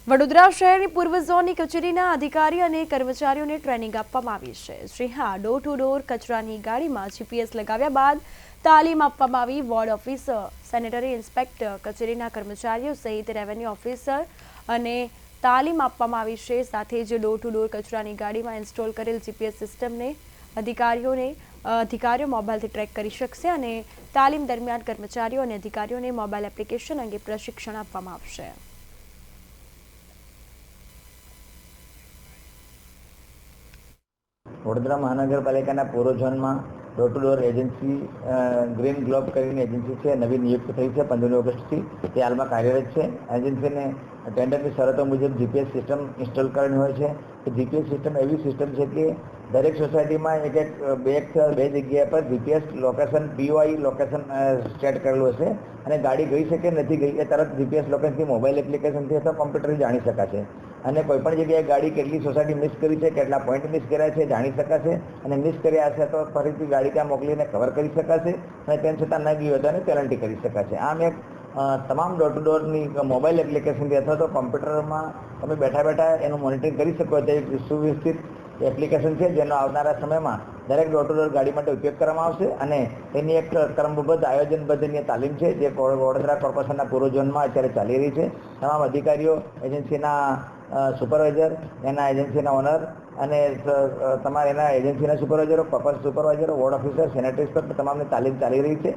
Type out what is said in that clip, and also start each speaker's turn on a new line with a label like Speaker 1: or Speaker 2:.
Speaker 1: વડોદરા શહેરની પૂર્વ ઝોનની કચેરીના અધિકારી અને કર્મચારીઓને ટ્રેનિંગ આપવામાં આવી છે। જી હા, ડોર ટુ ડોર કચરાની ગાડીમાં જીપીએસ લગાવ્યા બાદ તાલીમ આપવામાં આવી। વોર્ડ ઓફિસર, સેનેટરી ઇન્સ્પેક્ટર, કચેરીના કર્મચારીઓ સહિત રેવન્યુ ઓફિસર અને તાલીમ આપવામાં આવી છે। સાથે જ ડોર ટુ ડોર કચરાની ગાડીમાં ઇન્સ્ટોલ કરેલ જીપીએસ સિસ્ટમને અધિકારીઓ મોબાઈલથી ટ્રેક કરી શકશે અને તાલીમ દરમિયાન કર્મચારીઓ અને અધિકારીઓને મોબાઈલ એપ્લિકેશન અંગે પ્રશિક્ષણ આપવામાં આવશે।
Speaker 2: વડોદરા મહાનગરપાલિકાના પૂર્વ ઝોનમાં door to door agency green globe કરીને એજન્સી છે, નવી નિયુક્ત થઈ છે 15 ઓગસ્ટથી। તે હાલમાં કાર્યરત છે। એજન્સીને ટેન્ડરની શરતો મુજબ જીપીએસ સિસ્ટમ ઇન્સ્ટોલ કરવાની હોય છે। જીપીએસ સિસ્ટમ એવી સિસ્ટમ છે કે દરેક સોસાયટીમાં બે જગ્યા પર જીપીએસ લોકેશન પીઓઆઈ લોકેશન સેટ કરેલું હશે અને ગાડી ગઈ છે કે નથી ગઈ એ તરત જીપીએસ લોકેશનથી મોબાઈલ એપ્લિકેશનથી અથવા કોમ્પ્યુટરથી જાણી શકાશે અને કોઈપણ જગ્યાએ ગાડી કેટલી સોસાયટી મિસ કરી છે, કેટલા પોઈન્ટ મિસ કર્યા છે જાણી શકાશે અને મિસ કર્યા હશે તો ફરીથી ગાડી ત્યાં મોકલીને કવર કરી શકાશે અને તેમ છતાં ન ગઈ હોય તો એને પેનલ્ટી કરી શકાશે। આમ એક તમામ ડોર ટુ ડોરની મોબાઈલ એપ્લિકેશનથી અથવા તો કોમ્પ્યુટરમાં તમે બેઠા બેઠા એનું મોનિટરિંગ કરી શકો તે સુવ્યવસ્થિત એપ્લિકેશન છે જેનો આવનારા સમયમાં દરેક ડોર ટુ ડોર ગાડી માટે ઉપયોગ કરવામાં આવશે અને એની એક ક્રમબદ્ધ આયોજનબદ્ધની તાલીમ છે જે વડોદરા કોર્પોરેશનના પૂર્વ ઝોનમાં અત્યારે ચાલી રહી છે। તમામ અધિકારીઓ, એજન્સીના સુપરવાઇઝર, એના એજન્સીના ઓનર અને તમારા એના એજન્સીના સુપરવાઇઝરો, પર્પઝ સુપરવાઇઝરો, વોર્ડ ઓફિસર, સેનેટરી ઇન્સ્પેક્ટર તમામની તાલીમ ચાલી રહી છે।